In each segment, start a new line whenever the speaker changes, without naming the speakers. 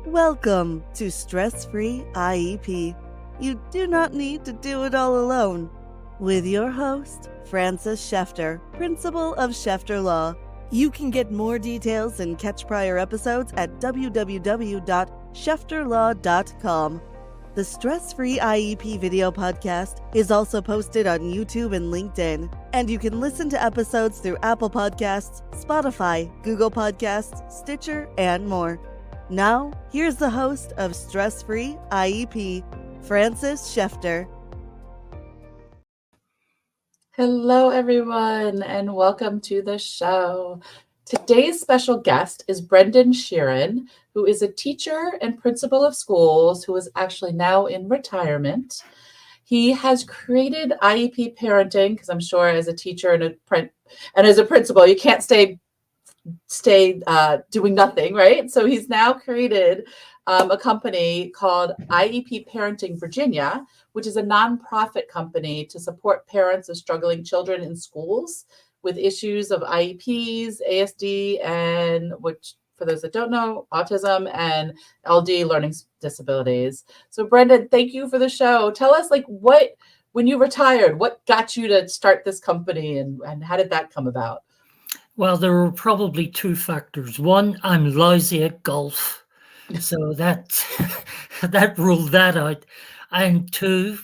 Welcome to Stress-Free IEP. You do not need to do it all alone. With your host, Frances Schefter, Principal of Schefter Law. You can get more details and catch prior episodes at www.schefterlaw.com. The Stress-Free IEP video podcast is also posted on YouTube and LinkedIn, and you can listen to episodes through Apple Podcasts, Spotify, Google Podcasts, Stitcher, and more. Now, here's the host of Stress-Free IEP, Frances Schefter.
Hello, everyone, and welcome to the show. Today's special guest is Brendan Sheerin, who is a teacher and principal of schools who is actually now in retirement. He has created IEP Parenting, because I'm sure as a teacher and as a principal, you can't stay doing nothing, right? So he's now created a company called IEP Parenting Virginia, which is a nonprofit company to support parents of struggling children in schools with issues of IEPs, ASD, and which, for those that don't know, autism and LD, learning disabilities. So Brendan, thank you for the show. Tell us, when you retired, what got you to start this company, and how did that come about?
Well, there were probably two factors. One, I'm lousy at golf, so that ruled that out. And two,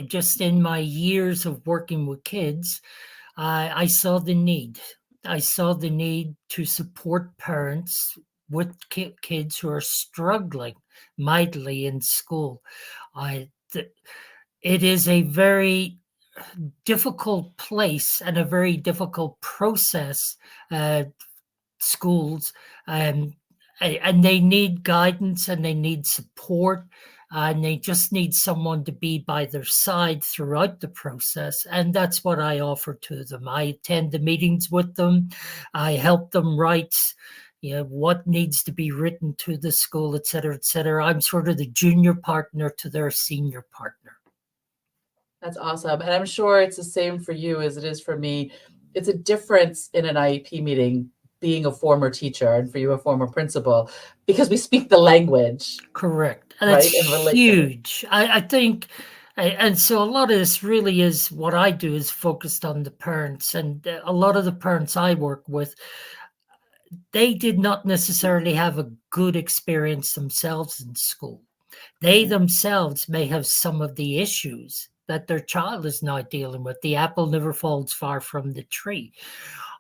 just in my years of working with kids, I saw the need. I saw the need to support parents with kids who are struggling mightily in school. It is a very difficult place and a very difficult process, schools, and they need guidance and they need support, and they just need someone to be by their side throughout the process. And that's what I offer to them. I attend the meetings with them. I help them write what needs to be written to the school, et cetera, et cetera. I'm sort of the junior partner to their senior partner.
That's awesome. And I'm sure it's the same for you as it is for me. It's a difference in an IEP meeting being a former teacher and for you a former principal, because we speak the language.
Correct.
And
that's huge. I think, and so a lot of this really is what I do is focused on the parents, and a lot of the parents I work with, they did not necessarily have a good experience themselves in school. They themselves may have some of the issues that their child is now dealing with. The apple never falls far from the tree.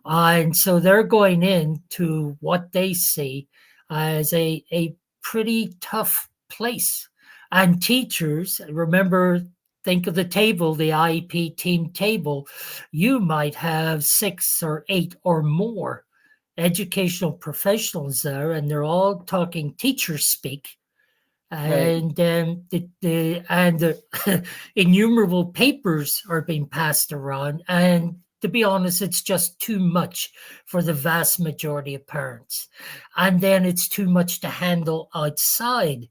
And so they're going into what they see as a pretty tough place. And teachers, think of the table, the IEP team table. You might have 6 or 8 or more educational professionals there, and they're all talking teacher speak. And the innumerable papers are being passed around, and to be honest, it's just too much for the vast majority of parents. And then it's too much to handle outside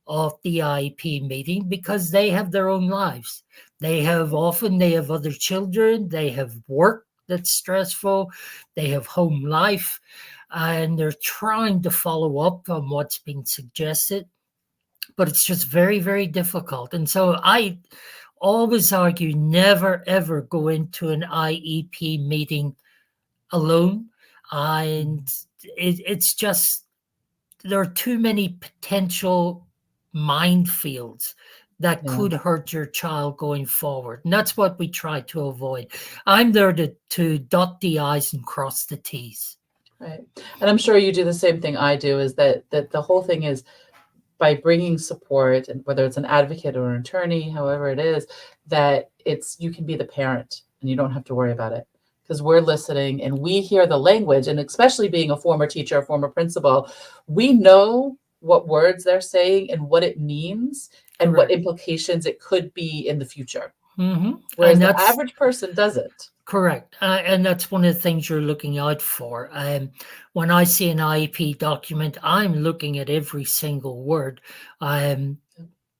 of the IEP meeting, because they have their own lives. They have other children, they have work that's stressful, they have home life, and they're trying to follow up on what's been suggested. But it's just very, very difficult. And so I always argue, never, ever go into an IEP meeting alone. And it's just, there are too many potential minefields that could hurt your child going forward. And that's what we try to avoid. I'm there to dot the I's and cross the T's.
Right. And I'm sure you do the same thing I do, is that the whole thing is, by bringing support, and whether it's an advocate or an attorney, however it is, that you can be the parent and you don't have to worry about it, because we're listening and we hear the language. And especially being a former teacher, a former principal, we know what words they're saying and what it means and what implications it could be in the future.
Mm-hmm.
Whereas the average person doesn't.
Correct. And that's one of the things you're looking out for. When I see an IEP document, I'm looking at every single word,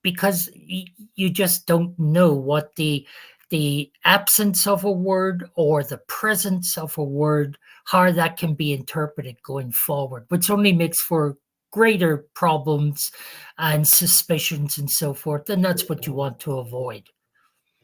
because you just don't know what the absence of a word or the presence of a word, how that can be interpreted going forward, which only makes for greater problems and suspicions and so forth. And that's what you want to avoid.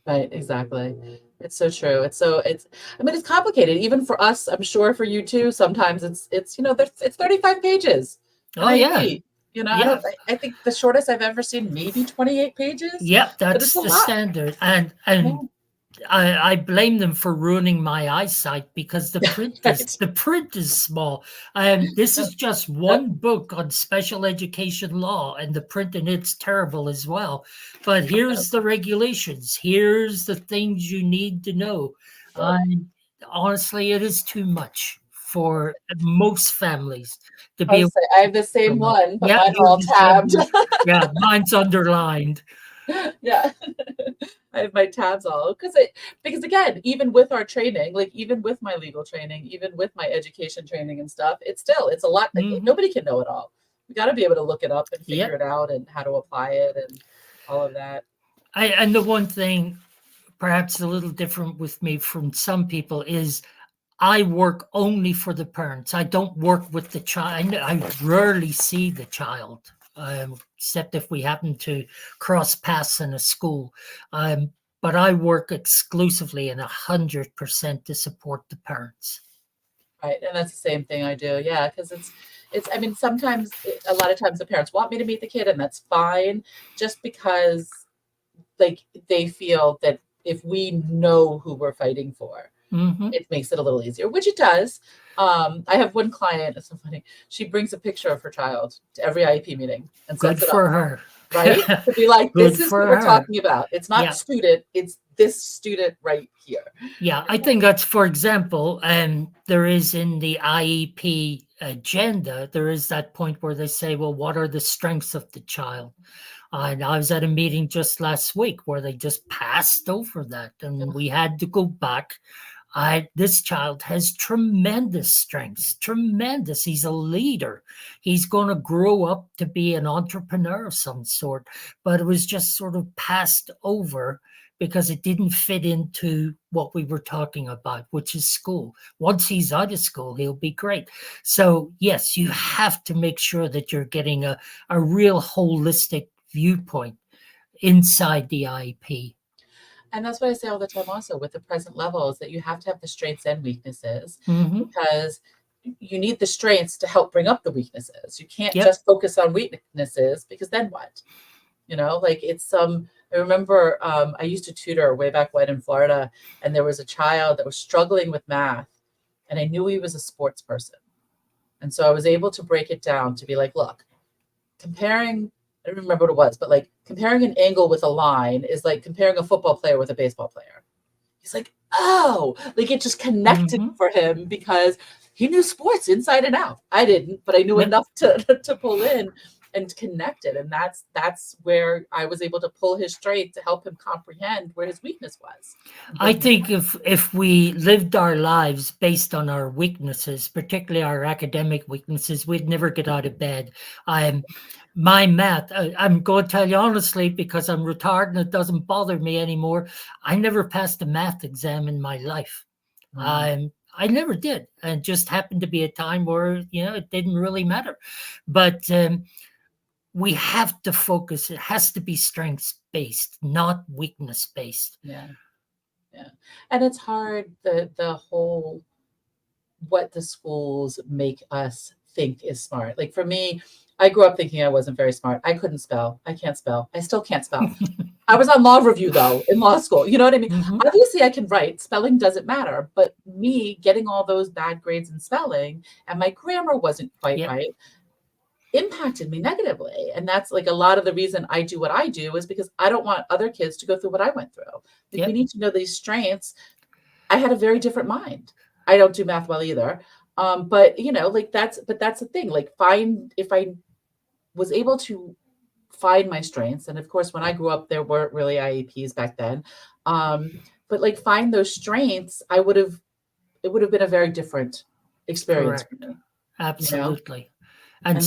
Right, exactly. It's so true. I mean, it's complicated even for us. I'm sure for you too. Sometimes it's 35 pages. An
Oh, yeah.
IEP.
Yeah.
I think the shortest I've ever seen maybe 28 pages,
Yeah,
but it's
that's
a
the
lot.
standard.
Yeah.
And I blame them for ruining my eyesight because the
Right.
print is small. This is just one book on special education law, and the print in it's terrible as well. But here's the regulations. Here's the things you need to know.
Yep.
Honestly, it is too much for most families to
I
be able
was say I have the
to
same
know.
one, but
Yeah,
mine are
you have
all
the same
tabbed.
one. Yeah, mine's underlined.
Yeah. I have my tabs all because again, even with our training, like even with my legal training, even with my education training and stuff, it's a lot. Like,
Mhm.
nobody can know it all. We got to be able to look it up and figure
Yep.
it out and how to apply it and all of that.
And the one thing, perhaps a little different with me from some people, is I work only for the parents. I don't work with the child. I rarely see the child, except if we happen to cross paths in a school. But I work exclusively and 100% to support the parents.
Right. And that's the same thing I do. Yeah. Because I mean, a lot of times the parents want me to meet the kid, and that's fine, just because like they feel that if we know who we're fighting for,
Mm-hmm.
it makes it a little easier, which it does. I have one client, it's so funny. She brings a picture of her child to every IEP meeting and
Good
sets it up,
for her.
right? To be like,
Good
this is
for
who we're
her.
talking about. It's not
Yeah.
student, it's this student right here.
Yeah, I think that's, for example, there is in the IEP agenda, there is that point where they say, well, what are the strengths of the child? And I was at a meeting just last week where they just passed over that, and we had to go back. This child has tremendous strengths, tremendous. He's a leader. He's going to grow up to be an entrepreneur of some sort, but it was just sort of passed over because it didn't fit into what we were talking about, which is school. Once he's out of school, he'll be great. So yes, you have to make sure that you're getting a real holistic viewpoint inside the IEP.
And that's what I say all the time also with the present level, is that you have to have the strengths and weaknesses,
Mm-hmm.
because you need the strengths to help bring up the weaknesses. You can't
Yep.
just focus on weaknesses, because then what? Like I remember I used to tutor way back when in Florida, and there was a child that was struggling with math, and I knew he was a sports person. And so I was able to break it down to be like, look, comparing, I don't remember what it was, but like comparing an angle with a line is like comparing a football player with a baseball player. He's like, oh, like it just connected
Mm-hmm.
for him because he knew sports inside and out. I didn't, but I knew
Yep.
enough to pull in and connect it. And that's where I was able to pull his strength to help him comprehend where his weakness was.
I think if we lived our lives based on our weaknesses, particularly our academic weaknesses, we'd never get out of bed. My math, I'm going to tell you honestly, because I'm retired and it doesn't bother me anymore, I never passed a math exam in my life. I never did. It just happened to be a time where, it didn't really matter. But we have to focus. It has to be strengths-based, not weakness-based.
Yeah. And it's hard, the whole what the schools make us think is smart. Like for me, I grew up thinking I wasn't very smart. I couldn't spell. I can't spell. I still can't spell. I was on law review though in law school. You know what I mean?
Mm-hmm.
Obviously I can write. Spelling doesn't matter. But me getting all those bad grades in spelling, and my grammar wasn't quite
Yep.
right, impacted me negatively. And that's like a lot of the reason I do what I do, is because I don't want other kids to go through what I went through. Like
Yep.
we need to know these strengths. I had a very different mind. I don't do math well either. But that's the thing. Like if I was able to find my strengths, and of course when I grew up there weren't really IEPs back then. But like find those strengths, it would have been a very different experience
Correct.
for me.
Absolutely. And
And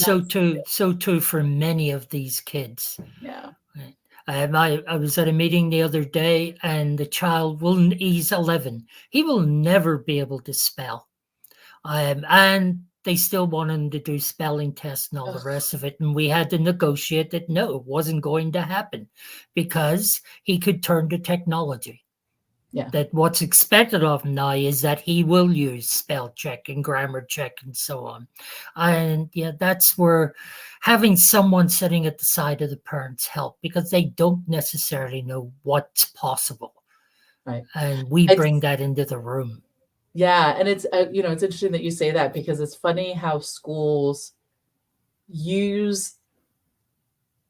so too for many of these kids.
yeah.
I was at a meeting the other day, and the child he's 11. He will never be able to spell. And they still wanted him to do spelling tests and all the rest of it. And we had to negotiate that no, it wasn't going to happen because he could turn to technology.
Yeah.
That what's expected of him now is that he will use spell check and grammar check and so on. And yeah, that's where having someone sitting at the side of the parents help, because they don't necessarily know what's possible.
Right.
And we bring that into the room.
Yeah. And it's, it's interesting that you say that, because it's funny how schools use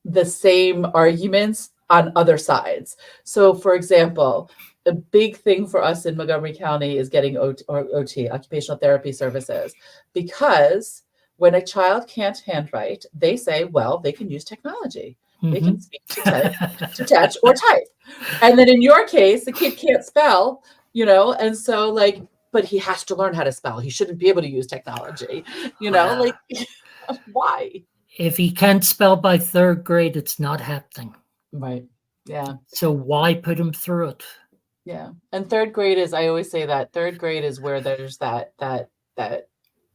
the same arguments on other sides. So, for example, a big thing for us in Montgomery County is getting OT, occupational therapy services, because when a child can't handwrite, they say, well, they can use technology. They can speak to type, to touch or type. And then in your case, the kid can't spell, and so but he has to learn how to spell. He shouldn't be able to use technology, why?
If he can't spell by 3rd grade, it's not happening.
Right. Yeah.
So why put him through it?
Yeah. And 3rd grade is, I always say that 3rd grade is where there's that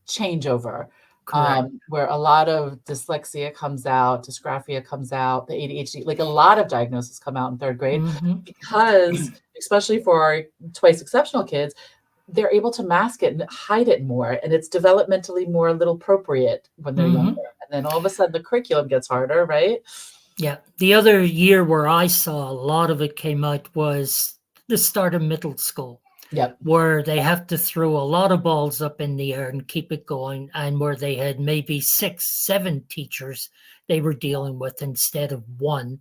changeover, where a lot of dyslexia comes out, dysgraphia comes out, the ADHD, like a lot of diagnoses come out in 3rd grade, because especially for our twice exceptional kids, they're able to mask it and hide it more. And it's developmentally more a little appropriate when they're younger. And then all of a sudden the curriculum gets harder, right?
Yeah. The other year where I saw a lot of it came out was the start of middle school.
Yep.
Where they have to throw a lot of balls up in the air and keep it going, and where they had maybe 6, 7 teachers they were dealing with instead of one.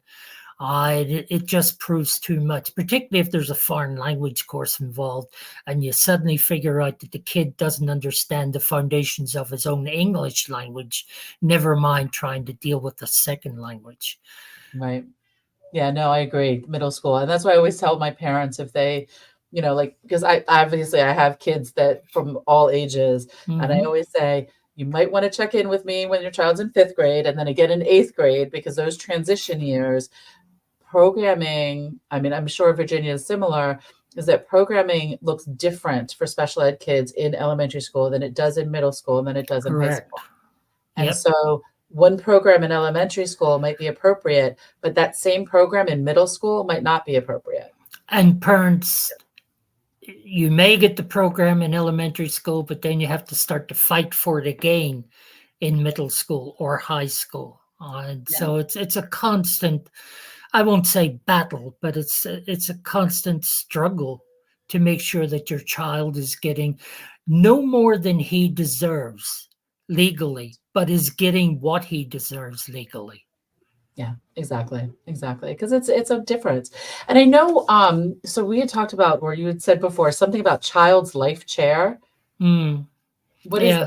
It just proves too much, particularly if there's a foreign language course involved and you suddenly figure out that the kid doesn't understand the foundations of his own English language, never mind trying to deal with the second language.
Right. Yeah, no, I agree. Middle school. And that's why I always tell my parents, if they, because I have kids that from all ages, and I always say, you might want to check in with me when your child's in 5th grade and then again in 8th grade, because those transition years, programming, I mean, I'm sure Virginia is similar, is that programming looks different for special ed kids in elementary school than it does in middle school and than it does in high school. And so one program in elementary school might be appropriate, but that same program in middle school might not be appropriate.
And parents, you may get the program in elementary school, but then you have to start to fight for it again in middle school or high school. So it's a constant, I won't say battle, but it's a constant struggle to make sure that your child is getting no more than he deserves legally, but is getting what he deserves legally.
Yeah, exactly. Because it's a difference. And I know, so we had talked about, where you had said before, something about child's life chair. What is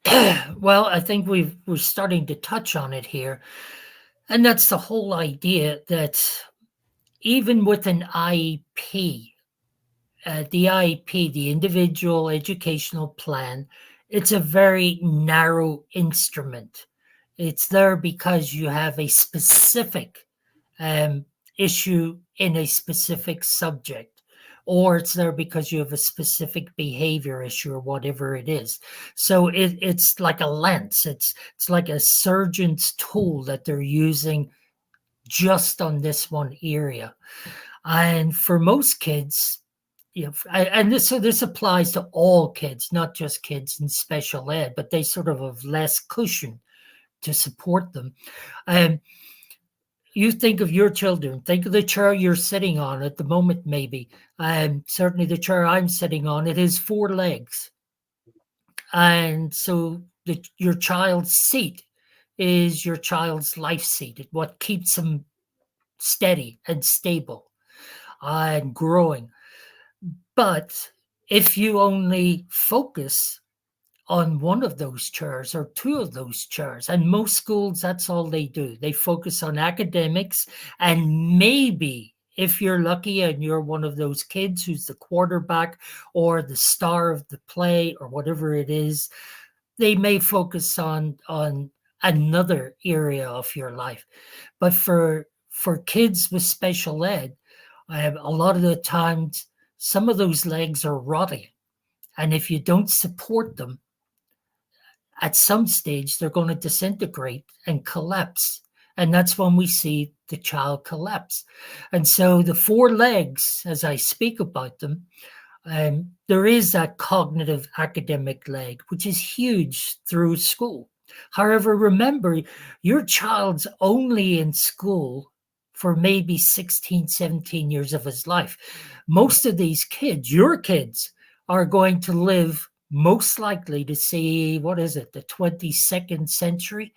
that? Well, I think we're starting to touch on it here. And that's the whole idea that even with an IEP, the IEP, the individual educational plan, it's a very narrow instrument. It's there because you have a specific issue in a specific subject, or it's there because you have a specific behavior issue or whatever it is. So it's like a lens. It's like a surgeon's tool that they're using just on this one area. And for most kids, and this applies to all kids, not just kids in special ed, but they sort of have less cushion to support them. You think of your children, think of the chair you're sitting on at the moment, maybe. Certainly the chair I'm sitting on, it has 4 legs. And so your child's seat is your child's life seat. It's what keeps them steady and stable and growing. But if you only focus on one of those chairs or 2 of those chairs, and most schools, that's all they do. They focus on academics, and maybe if you're lucky and you're one of those kids who's the quarterback or the star of the play or whatever it is, they may focus on another area of your life. But for kids with special ed, a lot of the times, some of those legs are rotting. And if you don't support them, at some stage they're going to disintegrate and collapse. And that's when we see the child collapse. And so the four legs, as I speak about them, there is that cognitive academic leg, which is huge through school. However, remember, your child's only in school for maybe 16, 17 years of his life. Most of these kids, your kids, are going to live most likely to see, what is it, the 22nd century?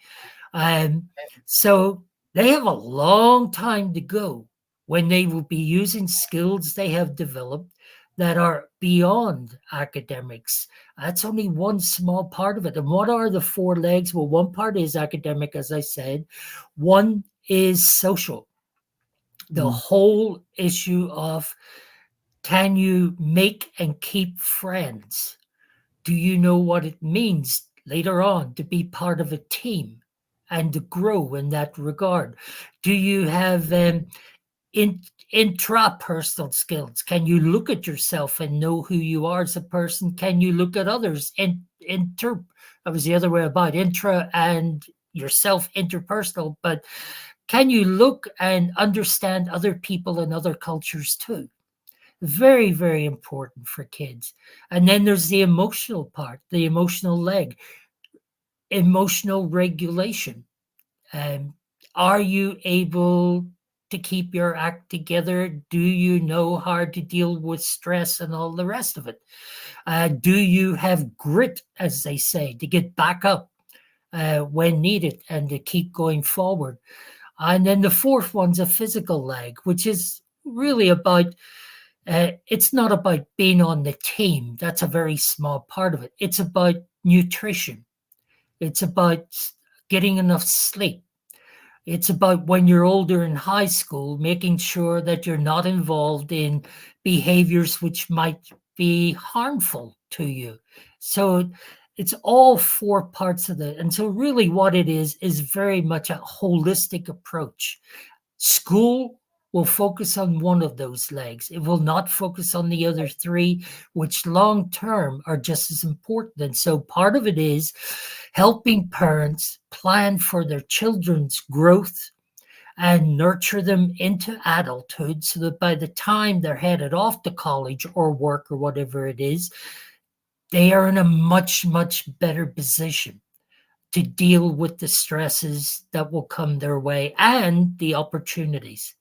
So they have a long time to go when they will be using skills they have developed that are beyond academics. That's only one small part of it. And what are the four legs? Well, one part is academic, as I said. One is social. The whole issue of, can you make and keep friends? Do you know what it means later on to be part of a team and to grow in that regard? Do you have intrapersonal skills? Can you look at yourself and know who you are as a person? Can you look at others? That was the other way about intra and yourself, interpersonal. But can you look and understand other people and other cultures too? Very, very important for kids. And then there's the emotional part, the emotional leg, emotional regulation. Are you able to keep your act together? Do you know how to deal with stress and all the rest of it? Do you have grit, as they say, to get back up when needed and to keep going forward? And then the fourth one's a physical leg, which is really about, it's not about being on the team. That's a very small part of it. It's about nutrition. It's about getting enough sleep. It's about when you're older in high school, making sure that you're not involved in behaviors which might be harmful to you. So it's all four parts of it. And so really what it is very much a holistic approach. School will focus on one of those legs. It will not focus on the other three, which long term are just as important. And so part of it is helping parents plan for their children's growth and nurture them into adulthood so that by the time they're headed off to college or work or whatever it is, they are in a much, much better position to deal with the stresses that will come their way and the opportunities.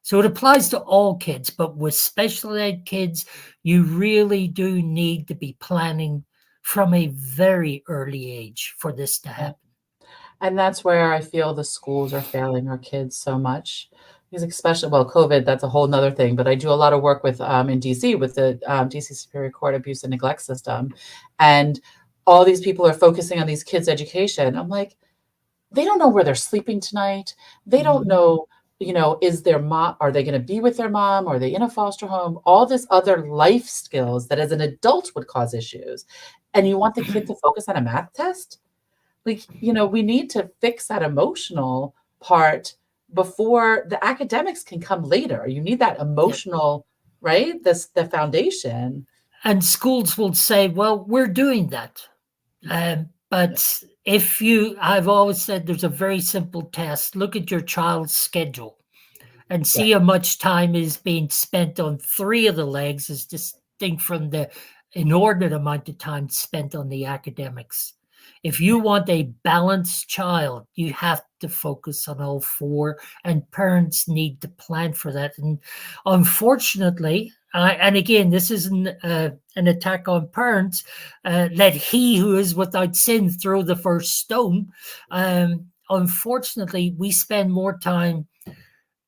So it applies to all kids, but with special ed kids, you really do need to be planning from a very early age for this to happen.
And that's where I feel the schools are failing our kids so much. Because especially, well, COVID, that's a whole nother thing. But I do a lot of work with in DC with the DC Superior Court abuse and neglect system. And all these people are focusing on these kids' education. I'm like, they don't know where they're sleeping tonight. They don't know, is their mom, are they going to be with their mom? Are they in a foster home? All this other life skills that as an adult would cause issues. And you want the kid to focus on a math test? Like, we need to fix that emotional part before the academics can come later. You need that emotional, right? The foundation.
And schools will say, well, we're doing that. But I've always said there's a very simple test. Look at your child's schedule and see how much time is being spent on three of the legs as distinct from the inordinate amount of time spent on the academics. If you want a balanced child, you have to focus on all four, and parents need to plan for that. And unfortunately, and again, this isn't an attack on parents, let he who is without sin throw the first stone. Unfortunately, we spend more time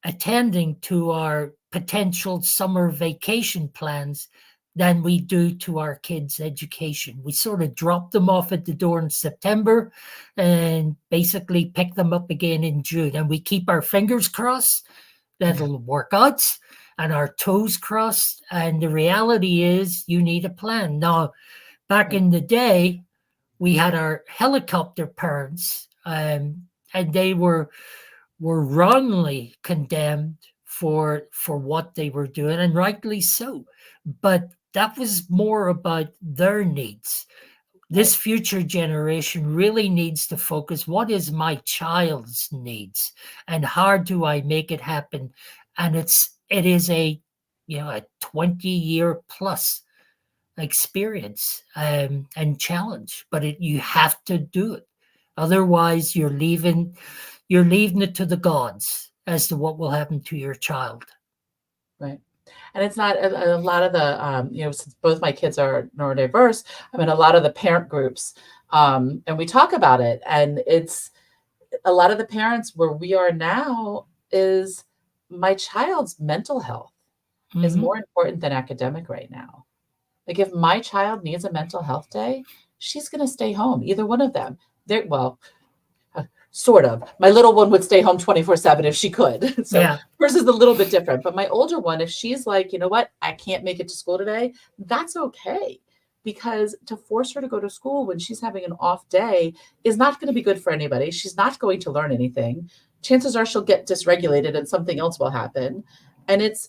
attending to our potential summer vacation plans than we do to our kids' education. We sort of drop them off at the door in September and basically pick them up again in June. And we keep our fingers crossed that it'll work out and our toes crossed. And the reality is you need a plan. Now, back in the day, we had our helicopter parents, and they were wrongly condemned for what they were doing, and rightly so. But that was more about their needs. This future generation really needs to focus, what is my child's needs and how do I make it happen? And it is a 20-year plus experience and challenge, but you have to do it. Otherwise, you're leaving it to the gods as to what will happen to your child.
Right. And it's not a lot of the, since both my kids are neurodiverse, I'm in a lot of the parent groups, and we talk about it. And it's a lot of the parents where we are now is my child's mental health is more important than academic right now. Like if my child needs a mental health day, she's going to stay home, either one of them. Sort of. My little one would stay home 24/7 if she could. So hers is a little bit different. But my older one, if she's like, you know what, I can't make it to school today, that's okay. Because to force her to go to school when she's having an off day is not going to be good for anybody. She's not going to learn anything. Chances are she'll get dysregulated and something else will happen. And it's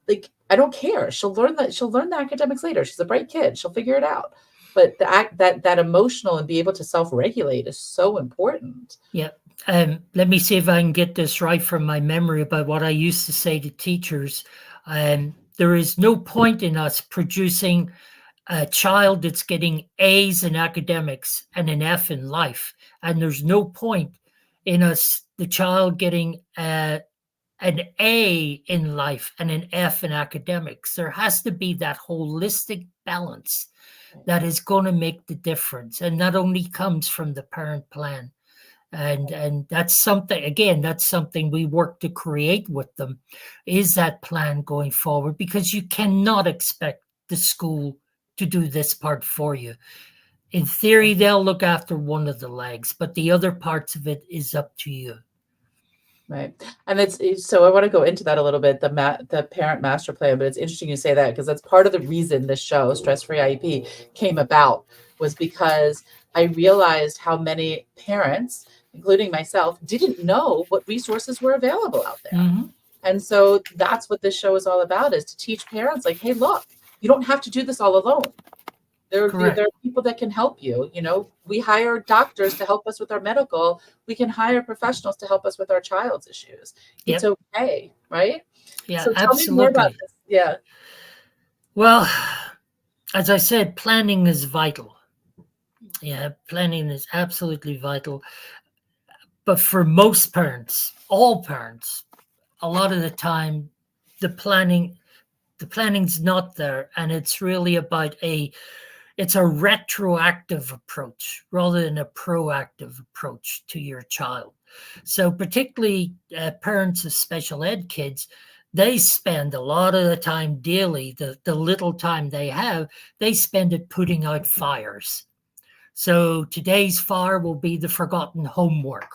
like, I don't care. She'll learn the academics later. She's a bright kid. She'll figure it out. But that emotional and be able to self-regulate is so important.
Yeah. Let me see if I can get this right from my memory about what I used to say to teachers. There is no point in us producing a child that's getting A's in academics and an F in life. And there's no point in us, the child getting an A in life and an F in academics. There has to be that holistic balance that is going to make the difference. And that only comes from the parent plan. And that's something we work to create with them, is that plan going forward, because you cannot expect the school to do this part for you. In theory, they'll look after one of the legs, but the other parts of it is up to you.
Right. And so I want to go into that a little bit, the parent master plan, but it's interesting you say that because that's part of the reason this show, Stress-Free IEP, came about, was because I realized how many parents, including myself, didn't know what resources were available out there.
Mm-hmm.
And so that's what this show is all about, is to teach parents like, hey, look, you don't have to do this all alone. There are people that can help you. We hire doctors to help us with our medical. We can hire professionals to help us with our child's issues. It's okay, right?
Yeah,
so tell
absolutely.
me more about this. Yeah.
Well, as I said, planning is vital. Yeah, planning is absolutely vital. But for most parents, all parents, a lot of the time, the planning's not there, and it's really about it's a retroactive approach rather than a proactive approach to your child. So particularly parents of special ed kids, they spend a lot of the time daily, the little time they have, they spend it putting out fires. So today's fire will be the forgotten homework,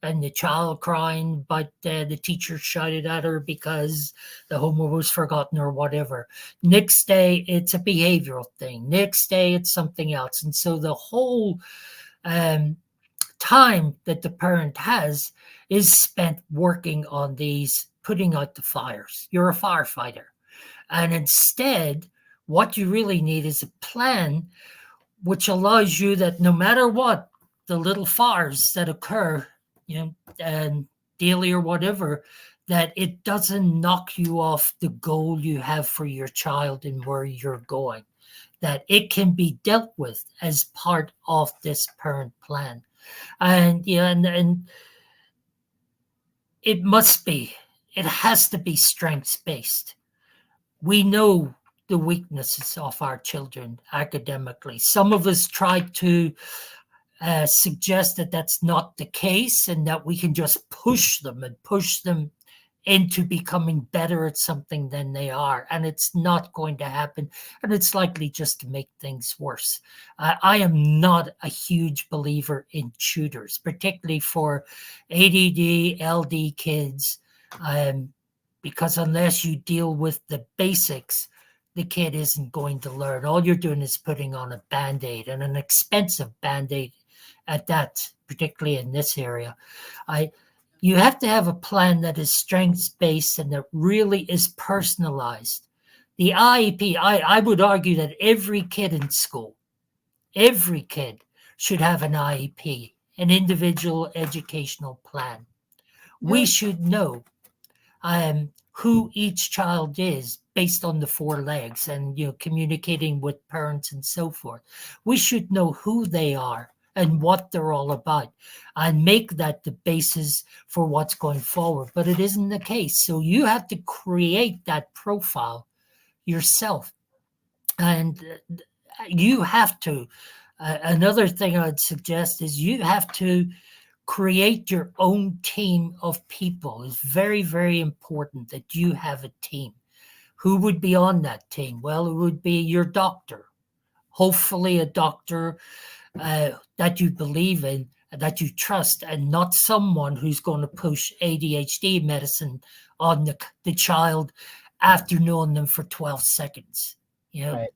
and the child crying, but the teacher shouted at her because the homework was forgotten or whatever. Next day, it's a behavioral thing. Next day, it's something else. And so the whole time that the parent has is spent working on these, putting out the fires. You're a firefighter. And instead, what you really need is a plan which allows you that no matter what, the little fires that occur, and daily or whatever, that it doesn't knock you off the goal you have for your child and where you're going, that it can be dealt with as part of this parent plan. And and it has to be strengths-based. We know the weaknesses of our children academically. Some of us try to suggest that that's not the case and that we can just push them into becoming better at something than they are. And it's not going to happen. And it's likely just to make things worse. I am not a huge believer in tutors, particularly for ADD, LD kids, because unless you deal with the basics, the kid isn't going to learn. All you're doing is putting on a Band-Aid, and an expensive Band-Aid at that, particularly in this area. You have to have a plan that is strengths-based and that really is personalized. The IEP, I would argue that every kid in school Every kid should have an IEP, an individual educational plan. We
Yeah.
should know who each child is based on the four legs, and communicating with parents and so forth. We should know who they are and what they're all about, and make that the basis for what's going forward. But it isn't the case. So you have to create that profile yourself, and you have to. Another thing I'd suggest is you have to create your own team of people. It's very, very important that you have a team. Who would be on that team? Well, it would be your doctor, hopefully a doctor that you believe in, that you trust, and not someone who's going to push ADHD medicine on the child after knowing them for 12 seconds.
Right.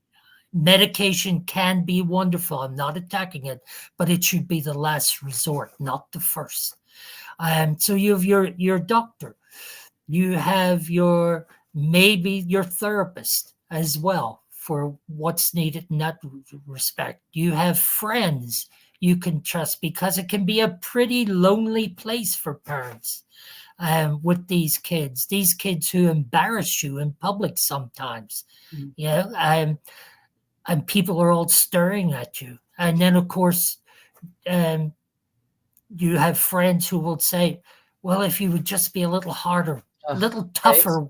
Medication can be wonderful. I'm not attacking it, but it should be the last resort, not the first. So you have your doctor, you have maybe your therapist as well for what's needed in that respect. You have friends you can trust, because it can be a pretty lonely place for parents with these kids who embarrass you in public sometimes.
Mm.
And people are all staring at you. And then, of course, you have friends who will say, well, if you would just be a little harder, a little tougher,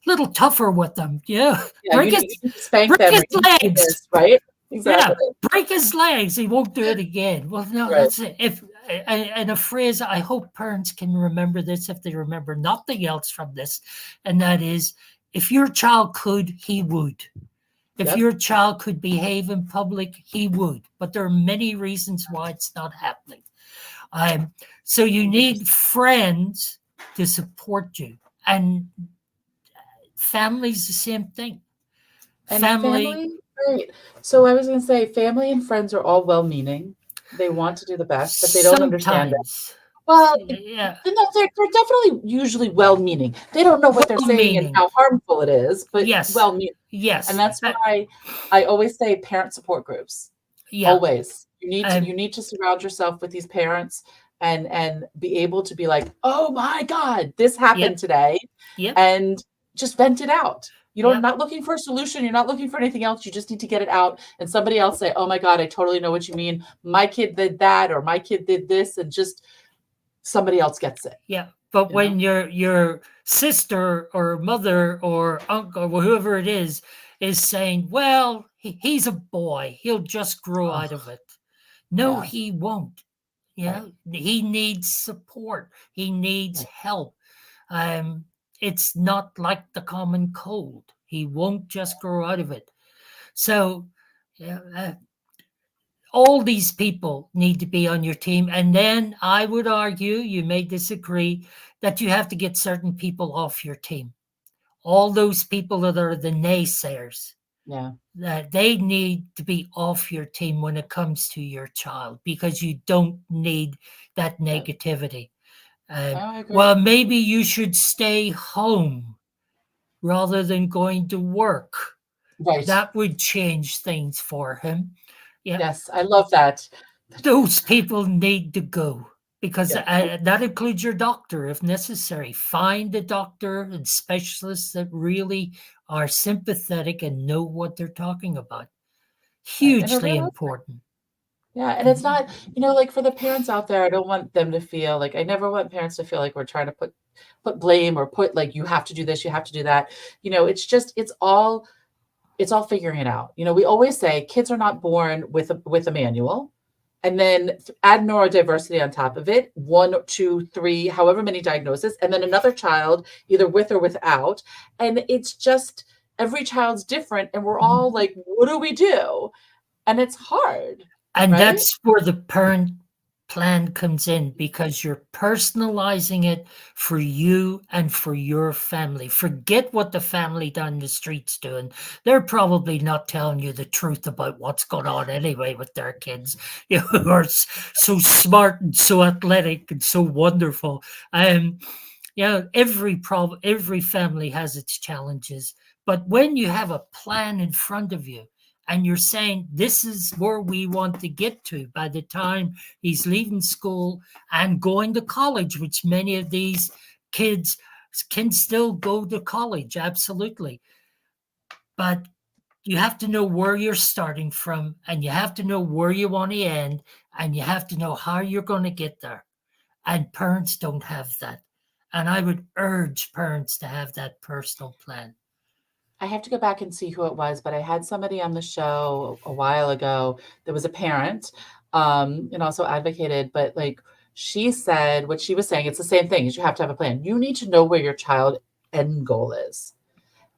right.
with them.
Yeah,
Break
you need to spank
break
them,
his
or you need to do
legs.
this, right?
Yeah,
Exactly.
break his legs. He won't do it again. Well, no,
Right.
that's it. And a phrase, I hope parents can remember this if they remember nothing else from this, and that is, if your child could, he would. If
Yep.
your child could behave in public, he would. But there are many reasons why it's not happening. So you need friends to support you. And family's the same thing.
And family, right. So I was going to say, family and friends are all well-meaning. They want to do the best, but they don't understand it.
sometimes,
Well,
yeah,
no, they're definitely usually well-meaning. They don't know what they're saying and
well-meaning.
how harmful it is, but
Yes,
well-meaning.
yes.
And that's why I always say parent support groups.
Yeah.
Always. You need to surround yourself with these parents and be able to be like, oh my God, this happened today.
Yep.
And just vent it out. You're
Yep.
not looking for a solution. You're not looking for anything else. You just need to get it out. And somebody else say, oh my God, I totally know what you mean. My kid did that, or my kid did this, and just somebody else gets it.
Yeah. But when your sister or mother or uncle or whoever it is saying, well, he's a boy, he'll just grow out of it. No,
Yeah.
he won't. He needs support. He needs help. It's not like the common cold. He won't just grow out of it. So all these people need to be on your team. And then I would argue, you may disagree, that you have to get certain people off your team. All those people that are the naysayers, that they need to be off your team when it comes to your child, because you don't need that negativity. Well, maybe you should stay home rather than going to work.
Right.
That would change things for him. Yeah.
Yes, I love that.
Those people need to go, because that includes your doctor if necessary. Find a doctor and specialists that really are sympathetic and know what they're talking about. Hugely important.
Yeah, and it's not, like for the parents out there, I don't want them to feel like, I never want parents to feel like we're trying to put blame or put like, you have to do this, you have to do that. It's just, it's all figuring it out. We always say kids are not born with a manual, and then add neurodiversity on top of it, 1, 2, 3, however many diagnoses, and then another child either with or without. And it's just, every child's different, and we're all like, what do we do? And it's hard.
And that's where the parent plan comes in, because you're personalizing it for you and for your family. Forget what the family down the street's doing. They're probably not telling you the truth about what's going on anyway with their kids, who are so smart and so athletic and so wonderful. Every family has its challenges, but when you have a plan in front of you And you're saying this is where we want to get to by the time he's leaving school and going to college, which many of these kids can still go to college, absolutely. But you have to know where you're starting from, and you have to know where you want to end, and you have to know how you're going to get there. And parents don't have that. And I would urge parents to have that personal plan.
I have to go back and see who it was, but I had somebody on the show a while ago that was a parent, and also advocated, but like she said, what she was saying, it's the same thing, is you have to have a plan. You need to know where your child end goal is.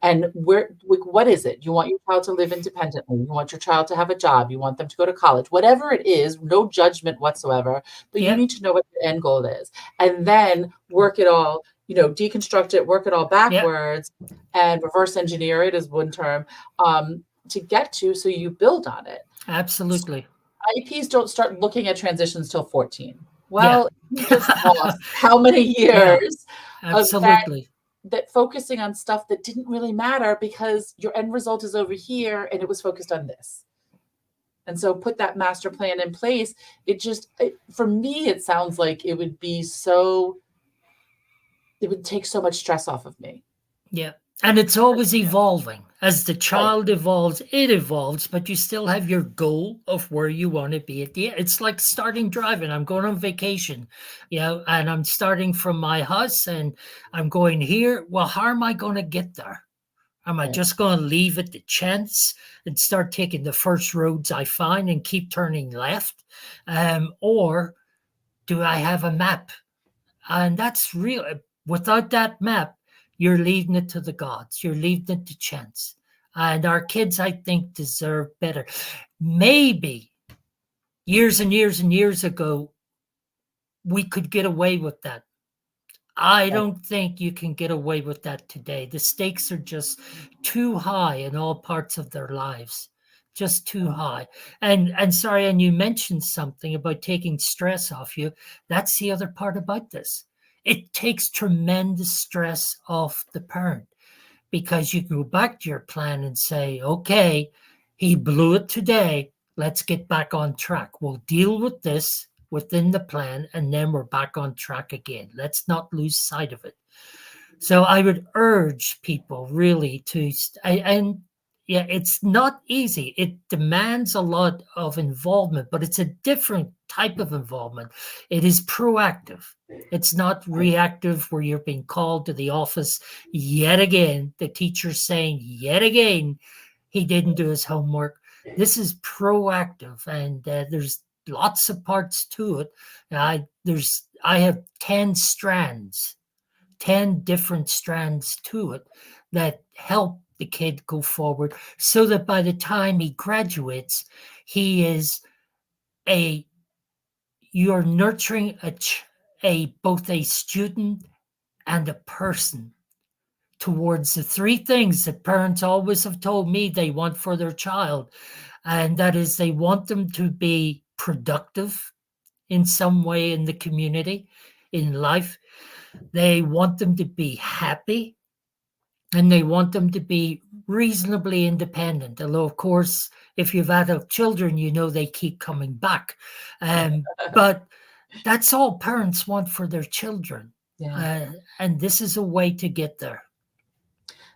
And what is it? You want your child to live independently. You want your child to have a job. You want them to go to college, whatever it is, no judgment whatsoever, but you need to know what the end goal is. And then work it all, deconstruct it, work it all backwards and reverse engineer it is one term, to get to, so you build on it.
Absolutely.
IEPs don't start looking at transitions till 14. Well, you just lost how many years
absolutely.
that focusing on stuff that didn't really matter because your end result is over here and it was focused on this. And so put that master plan in place. For me, it sounds like it would take so much stress off of me.
Yeah. And it's always evolving. As the child evolves, it evolves, but you still have your goal of where you want to be at the end. It's like starting driving. I'm going on vacation, and I'm starting from my house and I'm going here. Well, how am I going to get there? Am I just going to leave it to chance and start taking the first roads I find and keep turning left? Or do I have a map? And that's real. Without that map, you're leaving it to the gods. You're leaving it to chance. And our kids, I think, deserve better. Maybe years and years and years ago, we could get away with that. I don't think you can get away with that today. The stakes are just too high in all parts of their lives. Just too high. And sorry, and you mentioned something about taking stress off you. That's the other part about this. It takes tremendous stress off the parent, because you can go back to your plan and say, okay, he blew it today. Let's get back on track. We'll deal with this within the plan, and then we're back on track again. Let's not lose sight of it. So I would urge people really it's not easy. It demands a lot of involvement, but it's a different type of involvement. It is proactive. It's not reactive, where you're being called to the office yet again. The teacher's saying yet again, he didn't do his homework. This is proactive, and there's lots of parts to it. I have 10 strands, 10 different strands to it that help the kid go forward, so that by the time he graduates, you're nurturing both a student and a person towards the three things that parents always have told me they want for their child. And that is, they want them to be productive in some way in the community, in life. They want them to be happy, and they want them to be reasonably independent. Although, of course, if you've adult children, they keep coming back. But that's all parents want for their children. And this is a way to get there.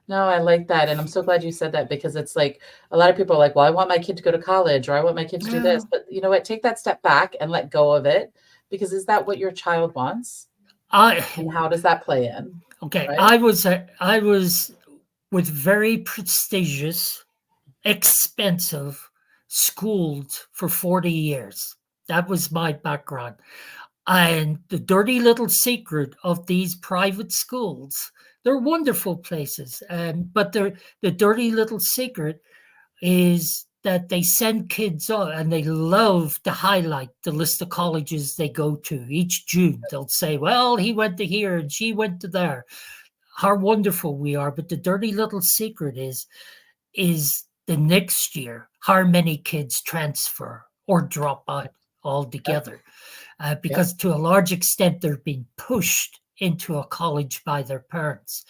No, I like that. And I'm so glad you said that, because it's like a lot of people are like, well, I want my kid to go to college, or I want my kid to do this. But you know what? Take that step back and let go of it, because is that what your child wants? And how does that play in?
Okay. Right? I was with very prestigious, expensive schools for 40 years. That was my background. And the dirty little secret of these private schools, they're wonderful places, but the dirty little secret is that they send kids on, and they love to highlight the list of colleges they go to. Each June, they'll say, well, he went to here and she went to there. How wonderful we are. But the dirty little secret is the next year, how many kids transfer or drop out altogether. Because to a large extent, they're being pushed into a college by their parents.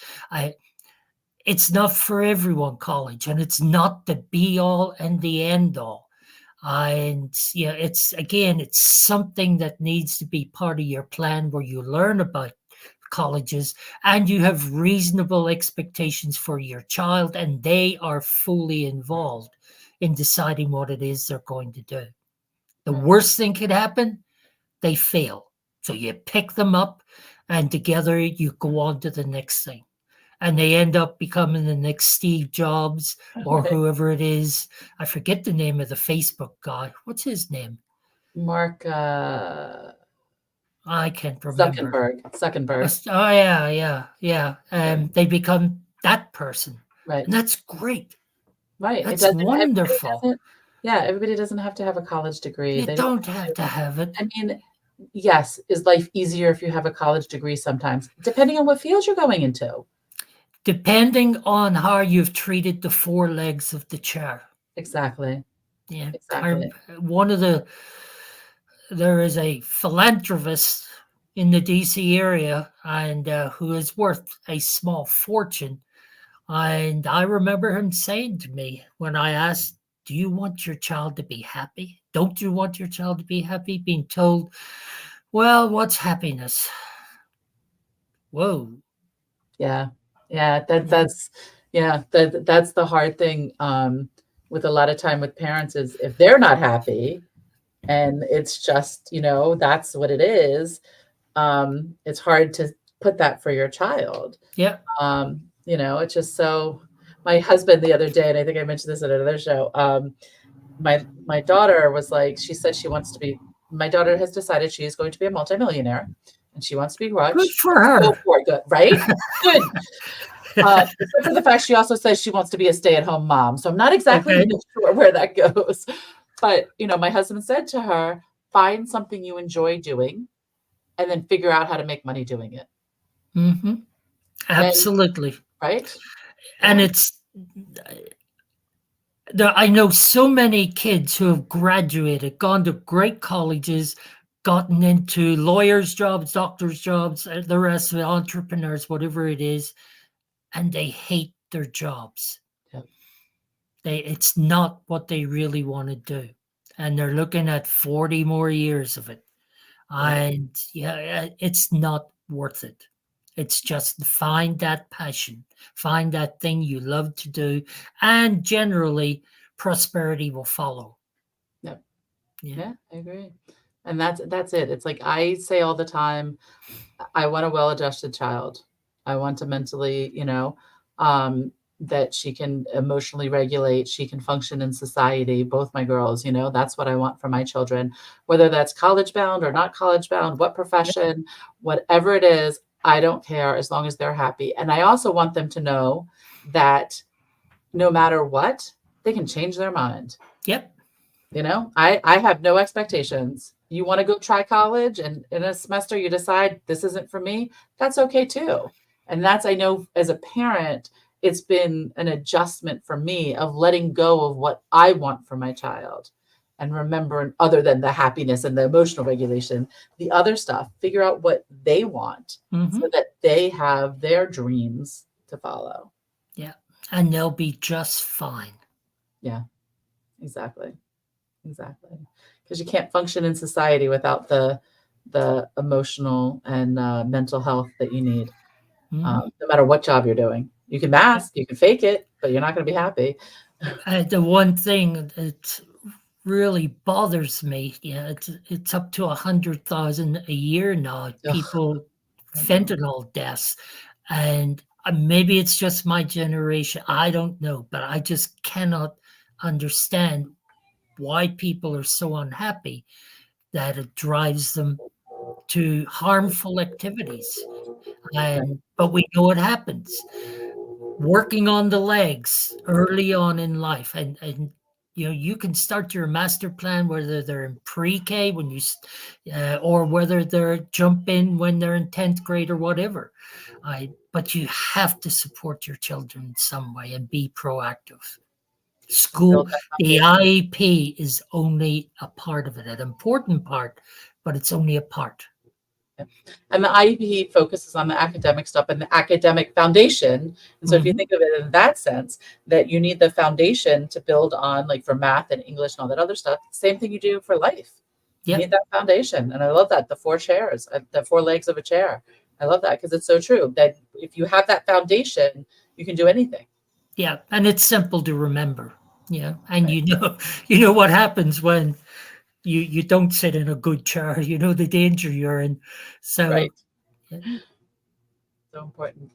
it's not for everyone, college, and it's not the be all and the end all. And yeah, it's something that needs to be part of your plan, where you learn about colleges and you have reasonable expectations for your child, and they are fully involved in deciding what it is they're going to do. The worst thing could happen, they fail. So you pick them up and together you go on to the next thing. And they end up becoming the next Steve Jobs or whoever it is. I forget the name of the Facebook guy. What's his name?
Mark
I can't remember.
Zuckerberg.
Oh, yeah. They become that person.
Right.
And that's great.
Right.
That's wonderful.
Everybody doesn't have to have a college degree.
They don't have to have it.
I mean, yes, is life easier if you have a college degree sometimes, depending on what field you're going into?
Depending on how you've treated the four legs of the chair.
Exactly.
Yeah.
Exactly.
There is a philanthropist in the DC area and who is worth a small fortune. And I remember him saying to me when I asked, do you want your child to be happy? Don't you want your child to be happy? Being told, well, what's happiness? Whoa.
Yeah. That's the hard thing with a lot of time with parents is if they're not happy and it's just, that's what it is. It's hard to put that for your child.
Yeah.
It's just so. My husband the other day, and I think I mentioned this at another show. My daughter was like, she said she wants to be. My daughter has decided she is going to be a multimillionaire, and she wants to be rich.
Good for her.
Go for it, good, right? Good. Except for the fact she also says she wants to be a stay-at-home mom. So I'm not exactly sure where that goes. But my husband said to her, find something you enjoy doing, and then figure out how to make money doing it.
Mm-hmm. Absolutely.
Right.
And I know so many kids who have graduated, gone to great colleges, gotten into lawyers' jobs, doctors' jobs, the rest of it, entrepreneurs, whatever it is, and they hate their jobs.
Yeah.
It's not what they really want to do. And they're looking at 40 more years of it. And it's not worth it. It's just find that passion, find that thing you love to do, and generally prosperity will follow.
Yep. Yeah, I agree. And that's it. It's like I say all the time, I want a well-adjusted child. I want to mentally, that she can emotionally regulate, she can function in society, both my girls, that's what I want for my children, whether that's college bound or not college bound, what profession, whatever it is, I don't care as long as they're happy. And I also want them to know that no matter what, they can change their mind.
Yep.
I have no expectations. You want to go try college and in a semester you decide this isn't for me, that's okay too. And I know as a parent, it's been an adjustment for me of letting go of what I want for my child and remember, other than the happiness and the emotional regulation, the other stuff, figure out what they want so that they have their dreams to follow.
Yeah. And they'll be just fine.
Yeah, exactly. Because you can't function in society without the emotional and mental health that you need, no matter what job you're doing. You can mask, you can fake it, but you're not going to be happy.
The one thing that really bothers me, it's up to 100,000 a year now. People, fentanyl deaths, and maybe it's just my generation. I don't know, but I just cannot understand why people are so unhappy that it drives them to harmful activities. But we know it happens. Working on the legs early on in life, and you can start your master plan whether they're in pre-K when you or whether they're jump in when they're in 10th grade or whatever. But you have to support your children in some way and be proactive. School, the IEP is only a part of it, an important part, but it's only a part.
And the IEP focuses on the academic stuff and the academic foundation. And so if you
Mhm.
think of it in that sense, that you need the foundation to build on, like for math and English and all that other stuff, same thing you do for life. You
Yeah.
need that foundation. And I love that, the four chairs, the four legs of a chair. I love that because it's so true that if you have that foundation, you can do anything.
Yeah. And it's simple to remember. Yeah. And
Right.
you know what happens when you don't sit in a good chair, you know the danger you're in. So
Right.
yeah.
So important.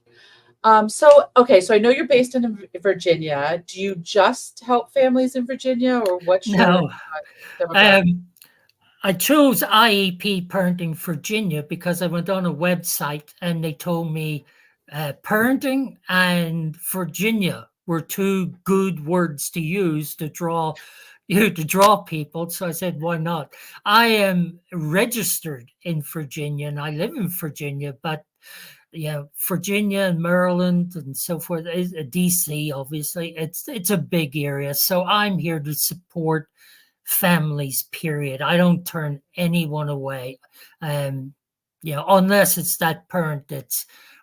Okay, so I know you're based in Virginia. Do you just help families in Virginia, or what's your
Now,
demographic?
um, I chose IEP Parenting Virginia because I went on a website and they told me parenting and Virginia were two good words to use to draw to draw people. So I said, why not? I am registered in Virginia and I live in Virginia, but yeah, Virginia and Maryland and so forth, DC, obviously, it's a big area. So I'm here to support families, period. I don't turn anyone away. Unless it's that parent that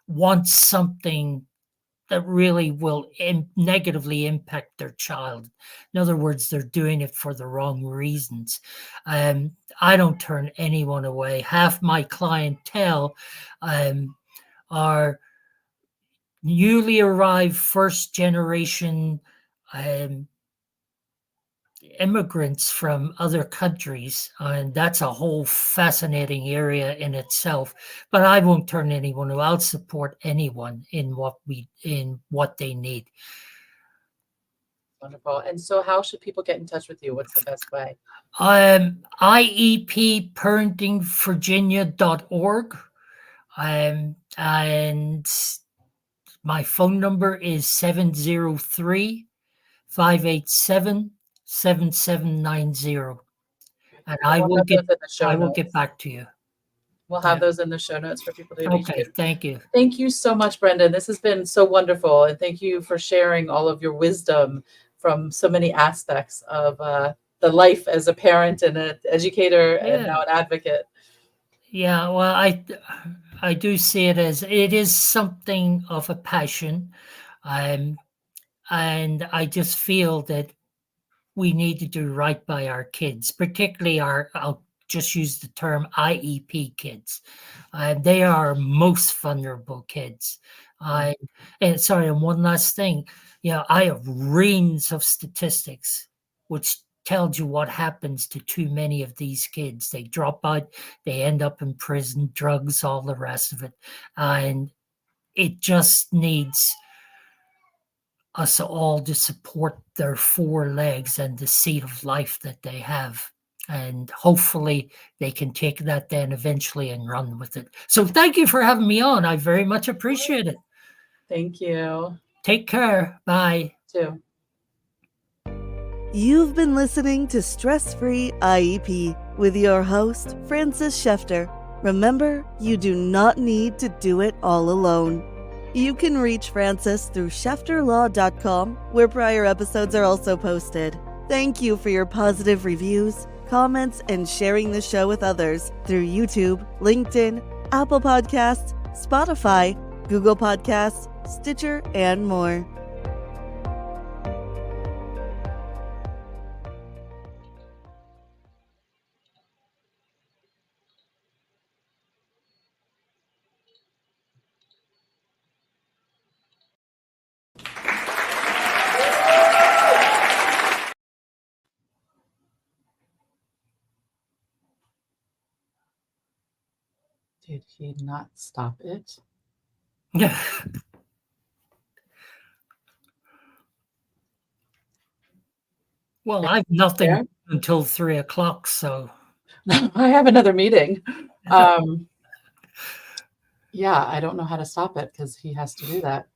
wants something that really will negatively impact their child. In other words, they're doing it for the wrong reasons. I don't turn anyone away. Half my clientele are newly arrived first generation immigrants from other countries, and that's a whole fascinating area in itself. But I won't turn anyone away. I'll support anyone in what they need.
Wonderful. And so, how should people get in touch with you? What's the best way?
IEP Parenting Virginia.org. And my phone number is 703-587-7790. And
And we'll have those in the show
I will get
notes.
back to you.
We'll
Yeah.
have those in the show notes for people to reach
Okay.
you.
Thank you.
Thank you so much, Brendan. This has been so wonderful. And thank you for sharing all of your wisdom from so many aspects of the life as a parent and an educator and
Yeah.
now an advocate.
Yeah. Well, I do see it as it is something of a passion. And I just feel that we need to do right by our kids, particularly I'll just use the term IEP kids. They are most vulnerable kids. And sorry, and one last thing, I have reams of statistics which tells you what happens to too many of these kids. They drop out, they end up in prison, drugs, all the rest of it. And it just needs us all to support their four legs and the seed of life that they have. And hopefully they can take that then eventually and run with it. So thank you for having me on. I very much appreciate it.
Thank you.
Take care. Bye.
Too.
You've been listening to Stress Free IEP with your host, Francis Schefter. Remember, you do not need to do it all alone. You can reach Francis through schefterlaw.com, where prior episodes are also posted. Thank you for your positive reviews, comments, and sharing the show with others through YouTube, LinkedIn, Apple Podcasts, Spotify, Google Podcasts, Stitcher, and more.
Did he not stop it?
Yeah. Well, I've nothing
Yeah.
until 3:00, so
I have another meeting. Yeah, I don't know how to stop it because he has to do that.